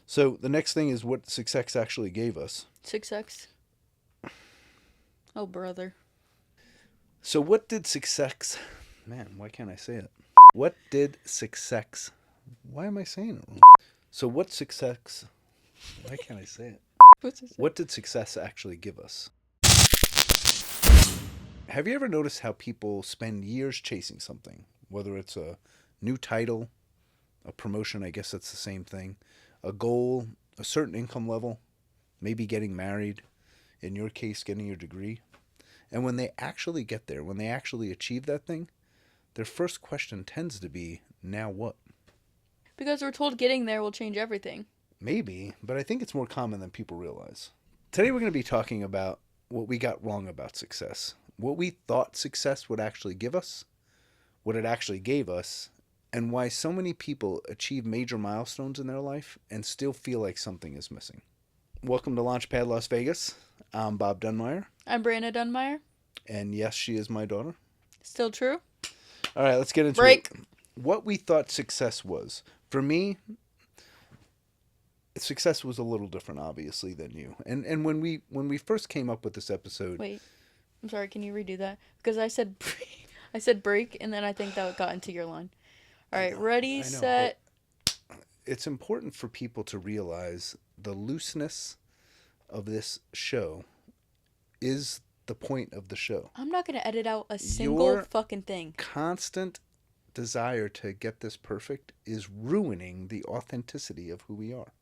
So the next thing is what success actually gave us. 6x. Oh, brother. So what did success... Man, why can't I say it? What did success... Why am I saying it wrong? So what success... Why can't I say it? What's it? What did success actually give us? Have you ever noticed how people spend years chasing something? Whether it's a new title, a promotion, I guess that's the same thing, a goal, a certain income level, maybe getting married, in your case, getting your degree. And when they actually get there, when they actually achieve that thing, their first question tends to be, now what? Because we're told getting there will change everything. Maybe, but I think it's more common than people realize. Today we're going to be talking about what we got wrong about success, what we thought success would actually give us, what it actually gave us, and why so many people achieve major milestones in their life and still feel like something is missing. Welcome to Launchpad Las Vegas. I'm Bob Dunmeyer. I'm Brianna Dunmeyer. And yes, she is my daughter. Still true? All right, let's get into Break. it. What we thought success was. For me, success was a little different, obviously, than you. And when we first came up with this episode... Wait. I'm sorry, can you redo that? Because I said I said break, and then I think that got into your line. All right, ready, set. It's important for people to realize the looseness of this show is the point of the show. I'm not going to edit out a single fucking thing. Constant desire to get this perfect is ruining the authenticity of who we are.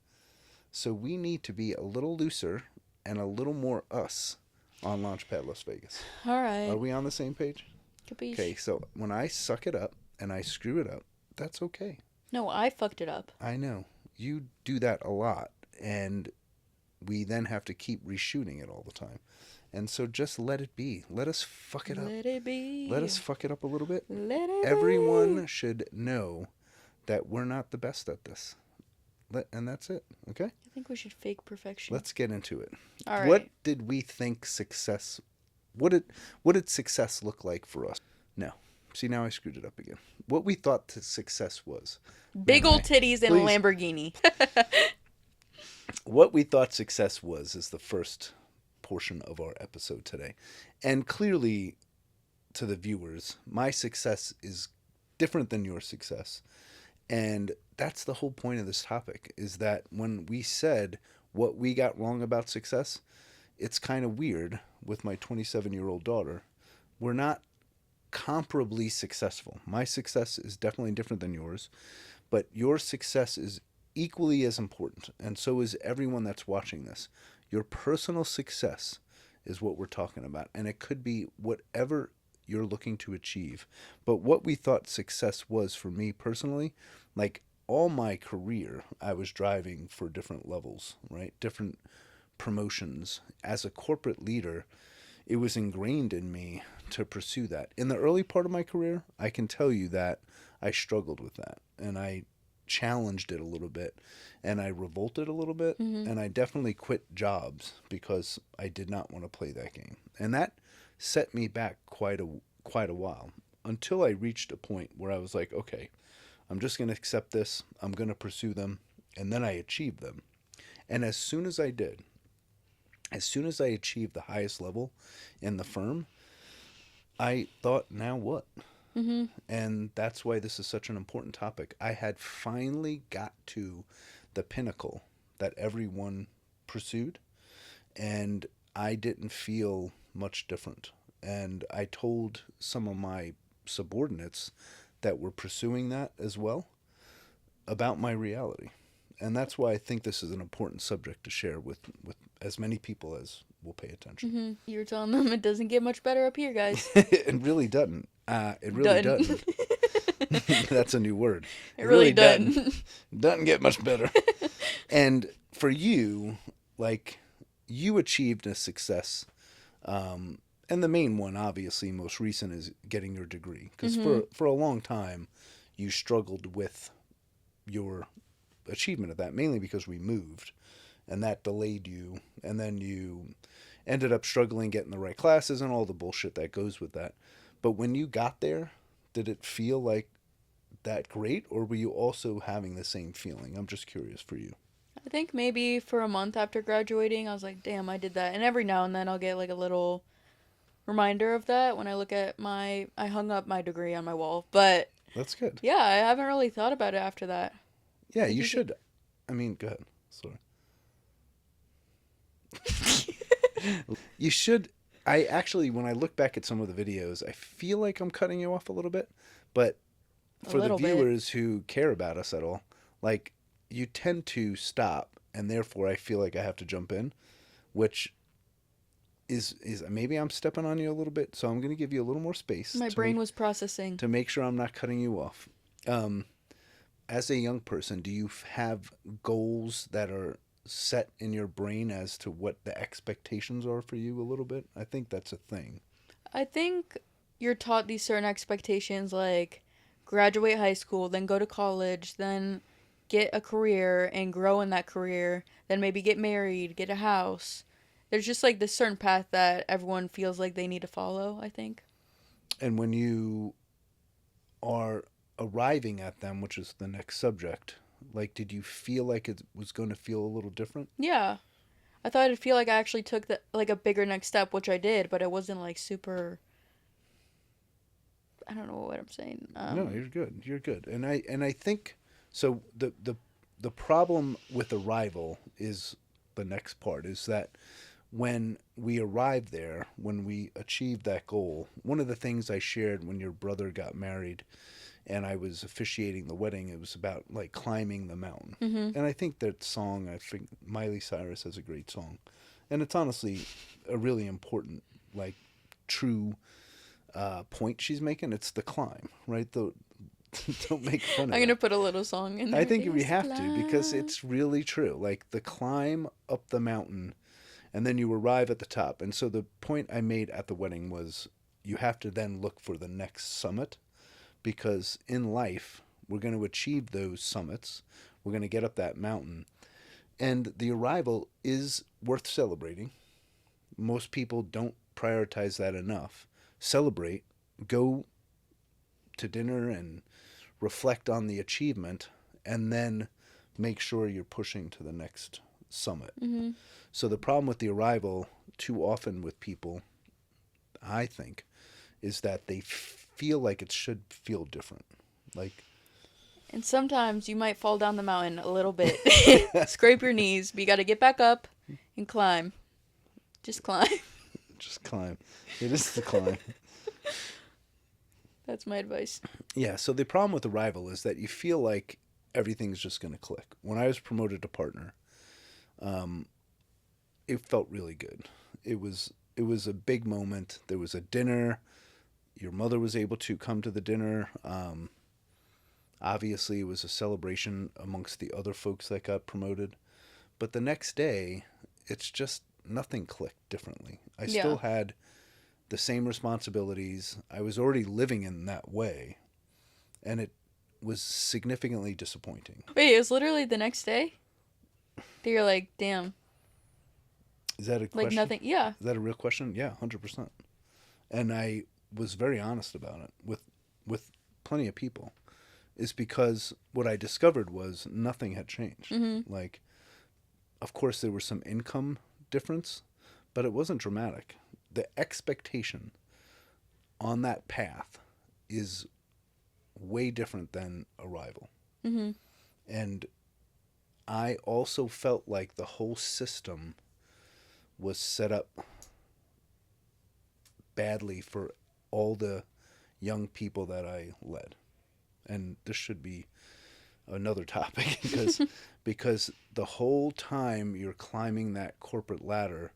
So we need to be a little looser and a little more us on Launchpad Las Vegas. All right. Are we on the same page? Capiche. Okay, so when I suck it up and I screw it up, that's okay. No, I fucked it up. I know. You do that a lot, and we then have to keep reshooting it all the time. And so just let it be. Let us fuck it up. Let it be. Let us fuck it up a little bit. Let it Everyone be. should know that we're not the best at this. And that's it, okay? I think we should fake perfection. Let's get into it. All right. What did we think success... What did success look like for us? No. See, now I screwed it up again. What we thought success was. Big old titties and a Lamborghini. What we thought success was is the first portion of our episode today. And clearly, to the viewers, my success is different than your success. And that's the whole point of this topic, is that when we said what we got wrong about success, it's kind of weird with my 27-year-old daughter. We're not comparably successful. My success is definitely different than yours, but your success is equally as important, and so is everyone that's watching this. Your personal success is what we're talking about, and it could be whatever you're looking to achieve. But what we thought success was for me personally, like all my career, I was driving for different levels, right? Different promotions. As a corporate leader, it was ingrained in me to pursue that. In the early part of my career, I can tell you that I struggled with that, and I challenged it a little bit, and I revolted a little bit, and I definitely quit jobs because I did not want to play that game. And that set me back quite a while until I reached a point where I was like, okay, I'm just going to accept this. I'm going to pursue them. And then I achieved them. And as soon as I did, as soon as I achieved the highest level in the firm, I thought, now what? Mm-hmm. And that's why this is such an important topic. I had finally got to the pinnacle that everyone pursued, and I didn't feel much different. And I told some of my subordinates that were pursuing that as well about my reality. And that's why I think this is an important subject to share with as many people as will pay attention. Mm-hmm. You were telling them it doesn't get much better up here, guys. It really doesn't. It really doesn't. That's a new word. It really doesn't. Doesn't get much better. And for you, like, you achieved a success. And the main one, obviously, most recent, is getting your degree. Because for a long time, you struggled with your achievement of that, mainly because we moved. And that delayed you. And then you ended up struggling getting the right classes and all the bullshit that goes with that. But when you got there, did it feel like that great? Or were you also having the same feeling? I'm just curious for you. I think maybe for a month after graduating, I was like, damn, I did that. And every now and then I'll get like a little reminder of that when I look at I hung up my degree on my wall. But That's good. yeah, I haven't really thought about it after that. Yeah, Did you you should. I mean, go ahead. Sorry. You should. I actually, when I look back at some of the videos, I feel like I'm cutting you off a little bit. But A for the little bit. viewers who care about us at all, like, you tend to stop, and therefore I feel like I have to jump in, which is maybe I'm stepping on you a little bit. So I'm going to give you a little more space My brain was processing. to make sure I'm not cutting you off. Um, as a young person, do you have goals that are set in your brain as to what the expectations are for you a little bit? I think that's a thing. I think you're taught these certain expectations like graduate high school, then go to college, then get a career and grow in that career, then maybe get married, get a house. There's just like this certain path that everyone feels like they need to follow, I think. And when you are arriving at them, which is the next subject, like, did you feel like it was going to feel a little different? Yeah. I thought I'd feel like I actually took like a bigger next step, which I did, but it wasn't like super. I don't know what I'm saying. No, you're good. You're good. And I think so. The problem with arrival is the next part is that when we arrive there, when we achieve that goal, one of the things I shared when your brother got married and I was officiating the wedding, it was about like climbing the mountain. Mm-hmm. And I think that song, I think Miley Cyrus has a great song. And it's honestly a really important, like, true point she's making. It's the climb, right? Don't make fun of I'm it. gonna put a little song in there. I think we It's the have to because climb. it's really true. Like the climb up the mountain and then you arrive at the top. And so the point I made at the wedding was you have to then look for the next summit because in life, we're going to achieve those summits. We're going to get up that mountain. And the arrival is worth celebrating. Most people don't prioritize that enough. Celebrate, go to dinner and reflect on the achievement, and then make sure you're pushing to the next summit. Mm-hmm. So the problem with the arrival, too often with people, I think, is that they feel like it should feel different. Like, And sometimes you might fall down the mountain a little bit, scrape your knees, but you gotta get back up and climb. Just climb. just climb. It is the climb. That's my advice. Yeah, so the problem with arrival is that you feel like everything's just going to click. When I was promoted to partner, um, it felt really good. It was a big moment. There was a dinner. Your mother was able to come to the dinner. Obviously, it was a celebration amongst the other folks that got promoted. But the next day, it's just nothing clicked differently. I Yeah. still had the same responsibilities. I was already living in that way, and it was significantly disappointing. Wait, it was literally the next day that you're like, damn, Is that a like question? nothing. Yeah. Is that a real question? Yeah, 100%. And I was very honest about it with plenty of people. Is because what I discovered was nothing had changed. Mm-hmm. Like, of course, there was some income difference, but it wasn't dramatic. The expectation on that path is way different than arrival. Mm-hmm. And I also felt like the whole system was set up badly for all the young people that I led. And this should be another topic because the whole time you're climbing that corporate ladder,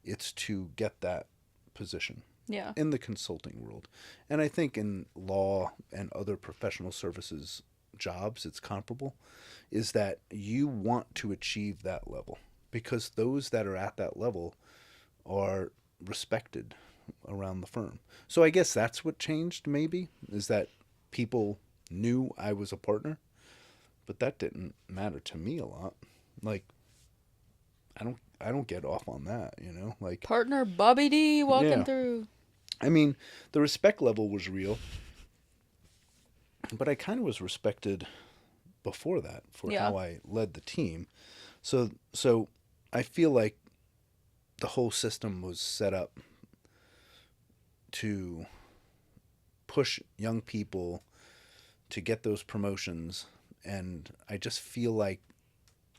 it's to get that position Yeah. in the consulting world. And I think in law and other professional services jobs, it's comparable, is that you want to achieve that level because those that are at that level are respected around the firm. So I guess that's what changed maybe, is that people knew I was a partner, but that didn't matter to me a lot. Like, I don't get off on that, Like, Partner Bobby D walking yeah. through. I mean, the respect level was real, but I kind of was respected before that for Yeah. how I led the team. So I feel like the whole system was set up to push young people to get those promotions, and I just feel like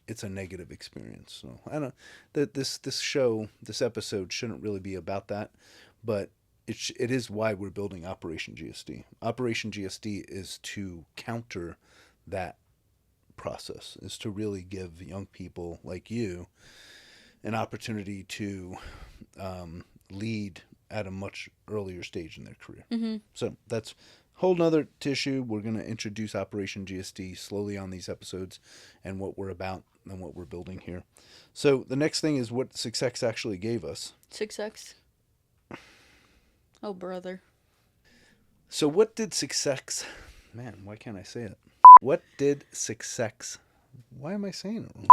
it's a negative experience. So I don't that this show, this episode shouldn't really be about that, but it is why we're building Operation GSD. Operation GSD is to counter that process, is to really give young people like you an opportunity to lead at a much earlier stage in their career. Mm-hmm. So that's a whole nother tissue. We're going to introduce Operation GSD slowly on these episodes and what we're about and what we're building here. So the next thing is what success actually gave us. 6X. Oh, brother. So what did success... Man, why can't I say it? What did success... Why am I saying it wrong?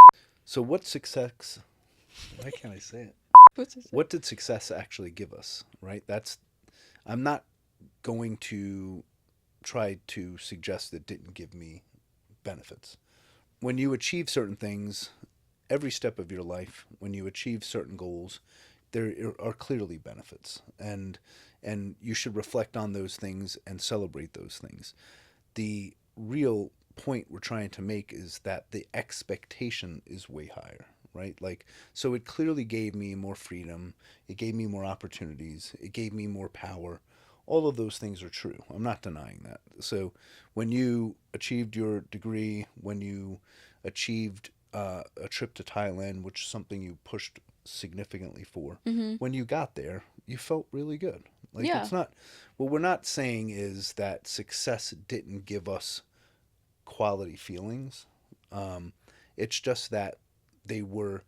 So what success... Why can't I say it? What's this? What did success actually give us, right? I'm not going to try to suggest that didn't give me benefits. When you achieve certain things, every step of your life, when you achieve certain goals, there are clearly benefits, and you should reflect on those things and celebrate those things. The real point we're trying to make is that the expectation is way higher, right? Like, so it clearly gave me more freedom, it gave me more opportunities, it gave me more power. All of those things are true. I'm not denying that. So when you achieved your degree, when you achieved a trip to Thailand, which is something you pushed significantly for, Mm-hmm. when you got there, you felt really good. Like, Yeah. it's not, what we're not saying is that success didn't give us quality feelings. It's just that they were,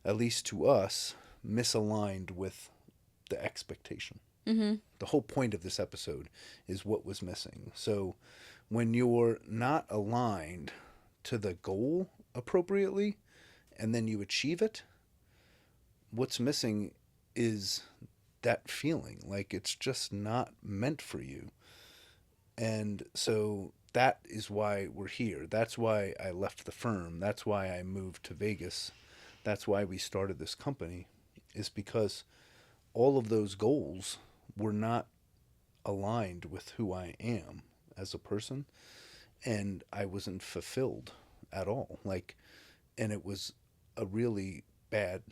at least to us, misaligned with the expectation. Mm-hmm. The whole point of this episode is what was missing. So when you're not aligned to the goal appropriately and then you achieve it, what's missing is that feeling like it's just not meant for you. And so that is why we're here. That's why I left the firm. That's why I moved to Vegas. That's why we started this company, is because all of those goals were not aligned with who I am as a person, and I wasn't fulfilled at all. Like, and it was a really bad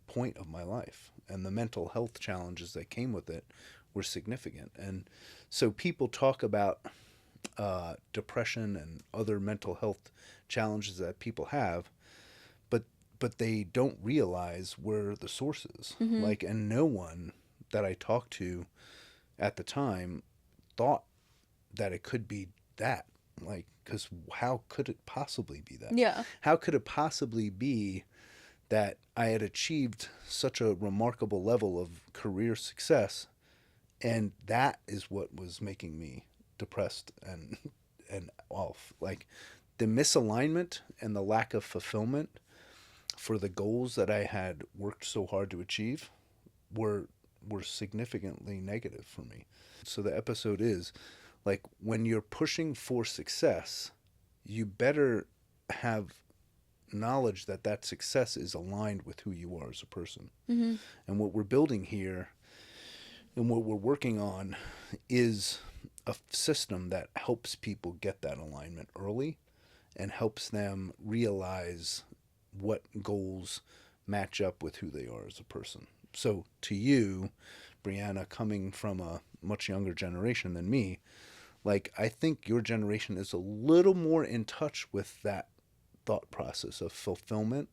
point of my life, and the mental health challenges that came with it were significant. And so people talk about depression and other mental health challenges that people have, but they don't realize where the source is. Mm-hmm. Like, and no one that I talked to at the time thought that it could be that. Like, because how could it possibly be that? Yeah. How could it possibly be that I had achieved such a remarkable level of career success, and that is what was making me depressed and off? Like, the misalignment and the lack of fulfillment for the goals that I had worked so hard to achieve were significantly negative for me. So the episode is like, when you're pushing for success, you better have knowledge that that success is aligned with who you are as a person. Mm-hmm. And what we're building here and what we're working on is a system that helps people get that alignment early and helps them realize what goals match up with who they are as a person. So to you, Brianna, coming from a much younger generation than me, like, I think your generation is a little more in touch with that thought process of fulfillment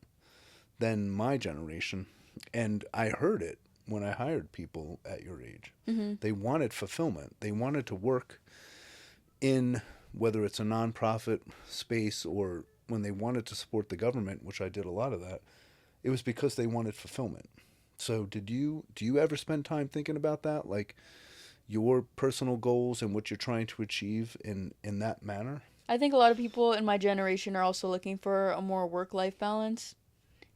than my generation. And I heard it when I hired people at your age. Mm-hmm. They wanted fulfillment. They wanted to work in, whether it's a nonprofit space or when they wanted to support the government, which I did a lot of that, it was because they wanted fulfillment. So do you ever spend time thinking about that? Like, your personal goals and what you're trying to achieve in that manner? I think a lot of people in my generation are also looking for a more work-life balance,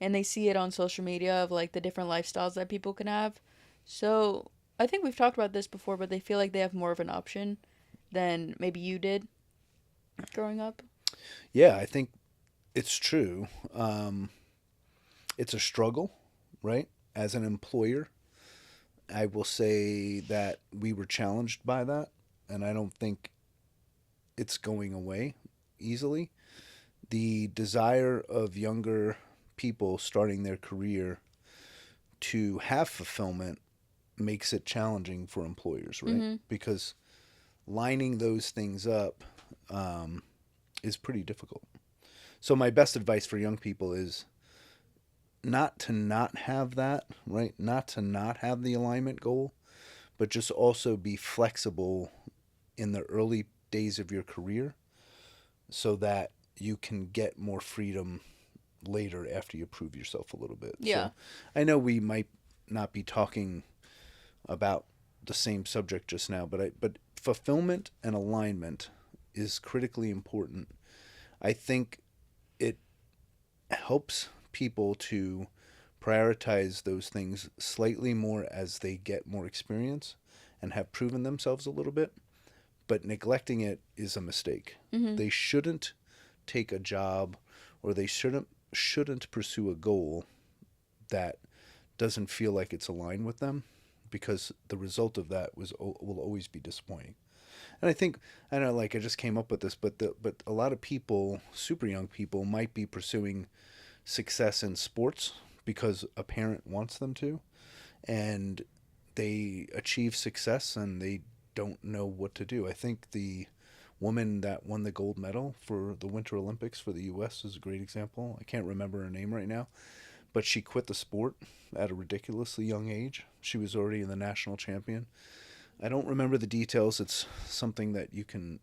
and they see it on social media of like the different lifestyles that people can have. So I think we've talked about this before, but they feel like they have more of an option than maybe you did growing up. Yeah, I think it's true. It's a struggle, right? As an employer, I will say that we were challenged by that, and I don't think it's going away easily. The desire of younger people starting their career to have fulfillment makes it challenging for employers, right? Mm-hmm. Because lining those things up um, is pretty difficult. So, my best advice for young people is not have that, right? Not to not have the alignment goal, but just also be flexible in the early days of your career so that you can get more freedom later after you prove yourself a little bit. Yeah. So I know we might not be talking about the same subject just now, but fulfillment and alignment is critically important. I think it helps people to prioritize those things slightly more as they get more experience and have proven themselves a little bit, but neglecting it is a mistake. Mm-hmm. They shouldn't take a job or they shouldn't pursue a goal that doesn't feel like it's aligned with them because the result of that will always be disappointing. And I think I don't know, like I just came up with this, but a lot of people, super young people, might be pursuing success in sports because a parent wants them to, and they achieve success and they don't know what to do. I think the woman that won the gold medal for the Winter Olympics for the U.S. is a great example. I can't remember her name right now, but she quit the sport at a ridiculously young age. She was already the national champion. I don't remember the details. It's something that you can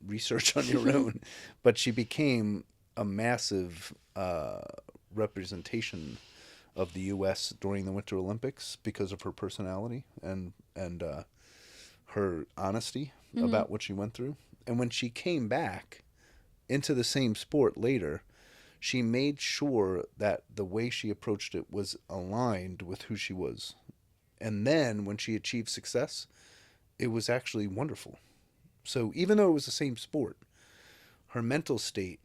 research on your own. But she became a massive representation of the U.S. during the Winter Olympics because of her personality and her honesty Mm-hmm. about what she went through. And when she came back into the same sport later, she made sure that the way she approached it was aligned with who she was. And then when she achieved success, it was actually wonderful. So even though it was the same sport, her mental state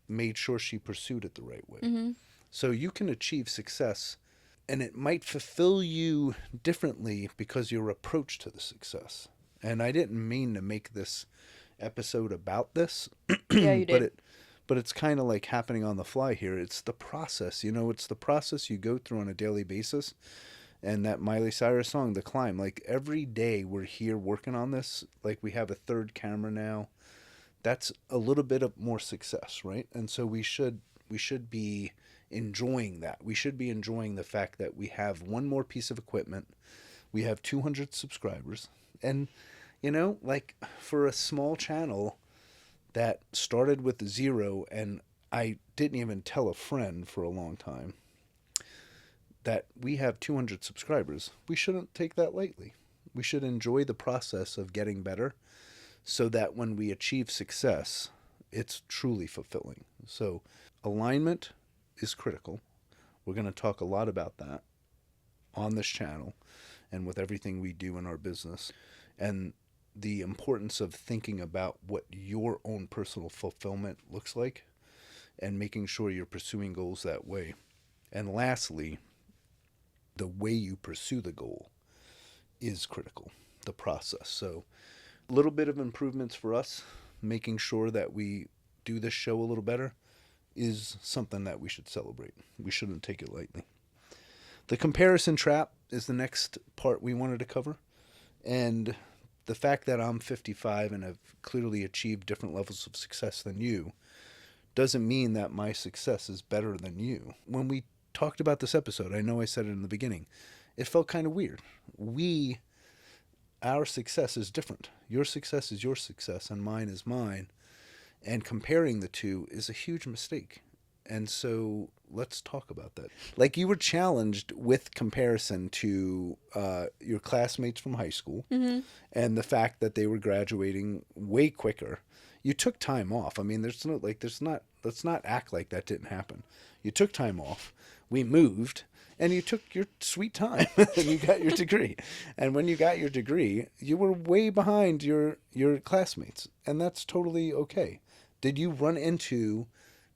made sure she pursued it the right way. Mm-hmm. So you can achieve success and it might fulfill you differently because your approach to the success. And I didn't mean to make this episode about this, Yeah, you but did. it's kind of like happening on the fly here. It's the process, it's the process you go through on a daily basis. And that Miley Cyrus song, The Climb, like every day we're here working on this, like we have a third camera now. That's a little bit of more success, right? And so we should be enjoying that. We should be enjoying the fact that we have one more piece of equipment. We have 200 subscribers. And like for a small channel that started with 0 and I didn't even tell a friend for a long time that we have 200 subscribers, we shouldn't take that lightly. We should enjoy the process of getting better so that when we achieve success, it's truly fulfilling. So, alignment is critical. We're going to talk a lot about that on this channel and with everything we do in our business. And the importance of thinking about what your own personal fulfillment looks like and making sure you're pursuing goals that way. And lastly, the way you pursue the goal is critical, the process. So, a little bit of improvements for us, making sure that we do this show a little better, is something that we should celebrate. We shouldn't take it lightly. The comparison trap is the next part we wanted to cover. And the fact that I'm 55 and have clearly achieved different levels of success than you doesn't mean that my success is better than you. When we talked about this episode, I know I said it in the beginning, it felt kind of weird. Our success is different. Your success is your success and mine is mine. And comparing the two is a huge mistake. And so let's talk about that. Like you were challenged with comparison to your classmates from high school Mm-hmm. and the fact that they were graduating way quicker. You took time off. I mean, let's not act like that didn't happen. You took time off. We moved and you took your sweet time and you got your degree. And when you got your degree, you were way behind your classmates. And that's totally okay. Did you run into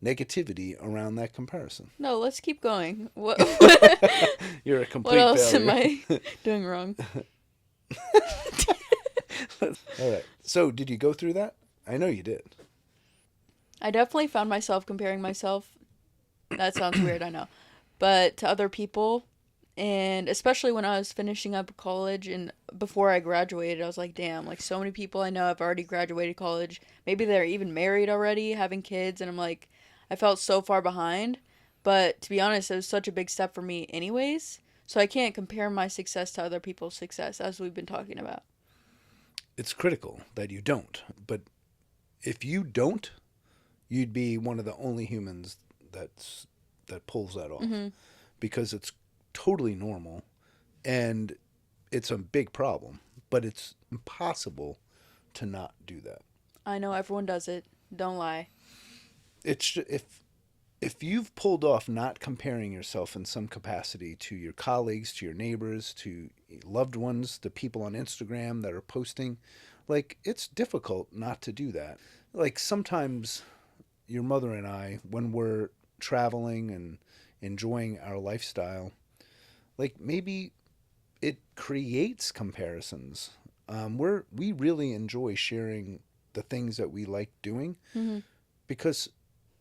negativity around that comparison. No, let's keep going. What You're a what complete else am failure. I doing wrong? All right. So, did you go through that? I know you did. I definitely found myself comparing myself. That sounds weird, I know. But to other people, and especially when I was finishing up college and before I graduated, I was like, damn, like so many people I know have already graduated college. Maybe they're even married already, having kids, and I'm like, I felt so far behind. But to be honest, it was such a big step for me anyways. So I can't compare my success to other people's success as we've been talking about. It's critical that you don't. But if you don't, you'd be one of the only humans that pulls that off Mhm. because it's totally normal and it's a big problem, but it's impossible to not do that. I know everyone does it. Don't lie. It's if you've pulled off not comparing yourself in some capacity to your colleagues, to your neighbors, to loved ones, the people on Instagram that are posting, like it's difficult not to do that. Like sometimes your mother and I, when we're traveling and enjoying our lifestyle, like maybe it creates comparisons. We really enjoy sharing the things that we like doing Mhm. because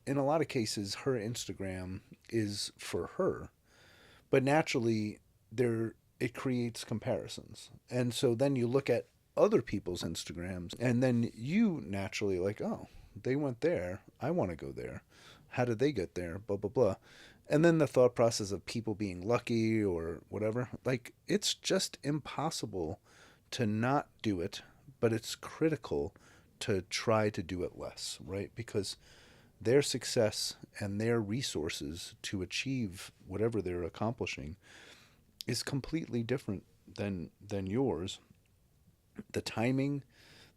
in a lot of cases her Instagram is for her, but naturally there it creates comparisons. And so then you look at other people's Instagrams and then you naturally like, oh, they went there. I want to go there. How did they get there? Blah blah blah. And then the thought process of people being lucky or whatever, like it's just impossible to not do it, but it's critical to try to do it less, right? Because their success and their resources to achieve whatever they're accomplishing is completely different than yours. The timing,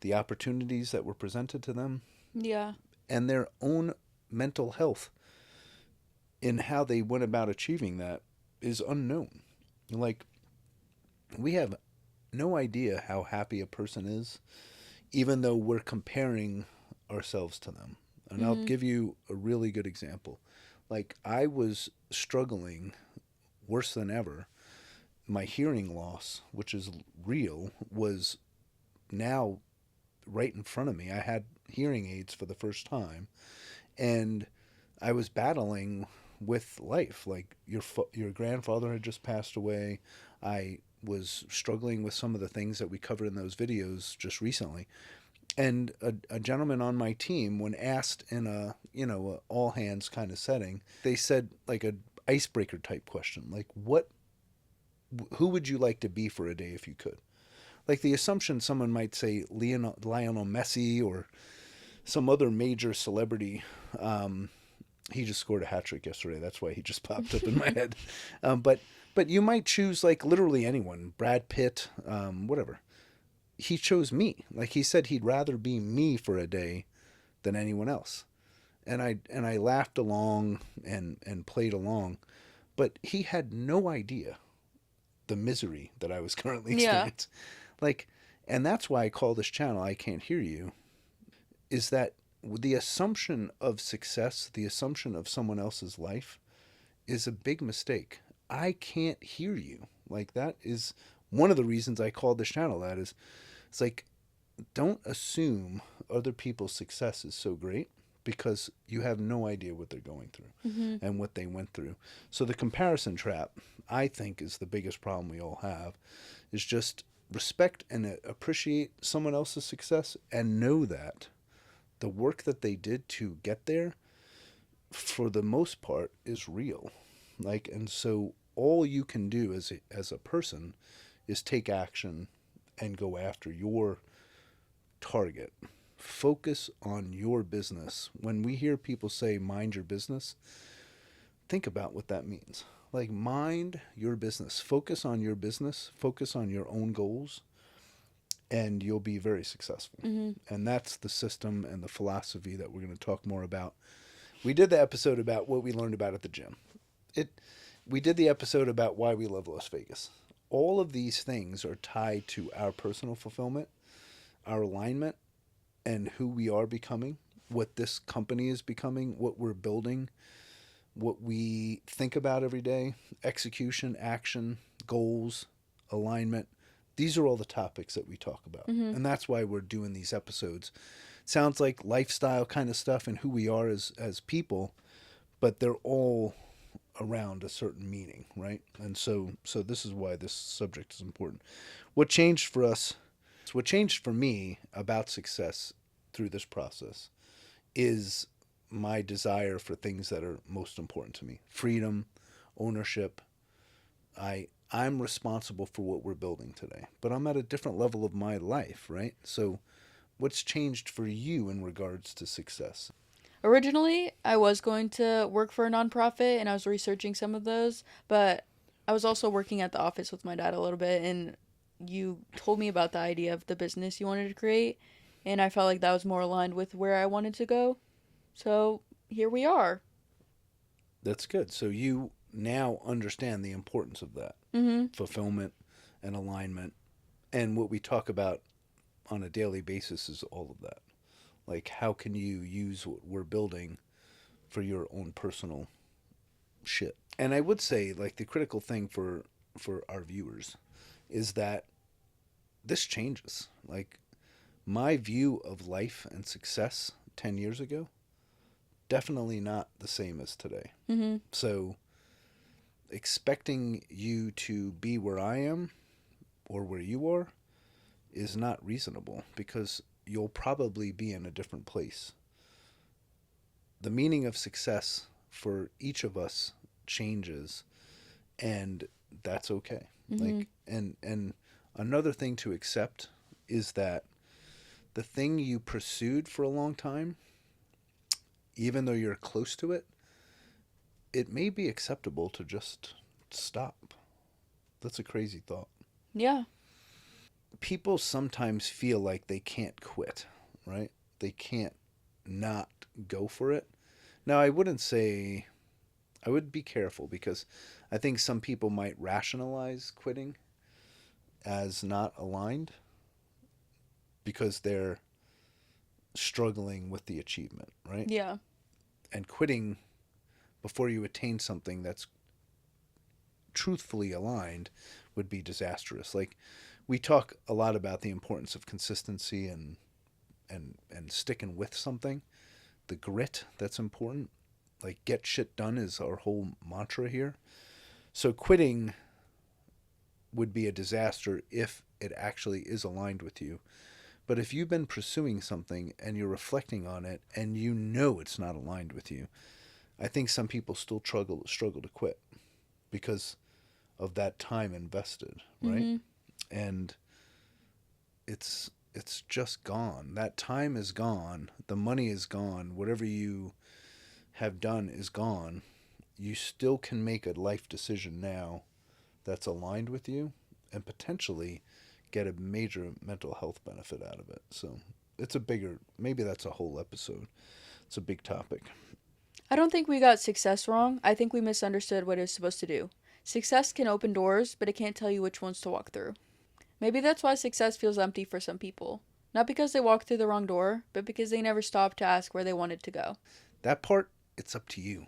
the opportunities that were presented to them, Yeah. and their own mental health in how they went about achieving that is unknown. Like, we have no idea how happy a person is, even though we're comparing ourselves to them. And I'll Mhm. give you a really good example. Like, I was struggling worse than ever. My hearing loss, which is real, was now right in front of me. I had hearing aids for the first time, and I was battling with life. Like your grandfather had just passed away. I was struggling with some of the things that we covered in those videos just recently. And a gentleman on my team, when asked in a all hands kind of setting, they said like a icebreaker type question, like who would you like to be for a day if you could? Like the assumption someone might say Lionel Messi or some other major celebrity. He just scored a hat trick yesterday. That's why he just popped up in my head. But you might choose like literally anyone, Brad Pitt, whatever. He chose me. Like he said, he'd rather be me for a day than anyone else. And I laughed along and played along, but he had no idea the misery that I was currently Yeah. experiencing. Like, and that's why I call this channel "I Can't Hear You," is that the assumption of success, the assumption of someone else's life, is a big mistake. I can't hear you. Like that is one of the reasons I called this channel that is it's like don't assume other people's success is so great because you have no idea what they're going through Mhm. and what they went through. So the comparison trap, I think, is the biggest problem we all have is just respect and appreciate someone else's success and know that the work that they did to get there for the most part is real. Like, and so all you can do as a person is take action and go after your target. Focus on your business. When we hear people say mind your business, think about what that means. Like mind your business. Focus on your business. Focus on your own goals and you'll be very successful. Mhm. And that's the system and the philosophy that we're going to talk more about. We did the episode about what we learned about at the gym. It we did the episode about why we love Las Vegas. All of these things are tied to our personal fulfillment, our alignment, and who we are becoming. what this company is becoming, what we're building, what we think about every day, execution, action, goals, alignment. These are all the topics that we talk about. Mm-hmm. And that's why we're doing these episodes. Sounds like lifestyle kind of stuff and who we are as people, but they're all around a certain meaning, right? And so this is why this subject is important. What changed for us, what changed for me about success through this process is my desire for things that are most important to me. Freedom, ownership. I'm responsible for what we're building today, but I'm at a different level of my life, right? So what's changed for you in regards to success? Originally, I was going to work for a nonprofit and I was researching some of those, but I was also working at the office with my dad a little bit, and you told me about the idea of the business you wanted to create, and I felt like that was more aligned with where I wanted to go. So here we are. That's good. So you now understand the importance of that Mm-hmm. fulfillment and alignment. And what we talk about on a daily basis is all of that. Like, how can you use what we're building for your own personal shit? And I would say, like, the critical thing for our viewers is that this changes. Like, my view of life and success 10 years ago, definitely not the same as today. Mm-hmm. So, expecting you to be where I am or where you are is not reasonable because you'll probably be in a different place. The meaning of success for each of us changes, and that's okay. Mm-hmm. Like, and another thing to accept is that the thing you pursued for a long time, even though you're close to it, it may be acceptable to just stop. That's a crazy thought. Yeah. People sometimes feel like they can't quit, right? They can't not go for it. Now, I would be careful because I think some people might rationalize quitting as not aligned because they're struggling with the achievement, right? Yeah. And quitting before you attain something that's truthfully aligned would be disastrous. Like, we talk a lot about the importance of consistency and sticking with something, the grit that's important. Like, get shit done is our whole mantra here. So quitting would be a disaster if it actually is aligned with you. But if you've been pursuing something and you're reflecting on it and you know it's not aligned with you, I think some people still struggle to quit because of that time invested, right? Mm-hmm. And it's just gone. That time is gone. The money is gone. Whatever you have done is gone. You still can make a life decision now that's aligned with you and potentially get a major mental health benefit out of it. So it's a bigger, maybe that's a whole episode. It's a big topic. I don't think we got success wrong. I think we misunderstood what it was supposed to do. Success can open doors, but it can't tell you which ones to walk through. Maybe that's why success feels empty for some people. Not because they walked through the wrong door, but because they never stopped to ask where they wanted to go. That part, it's up to you.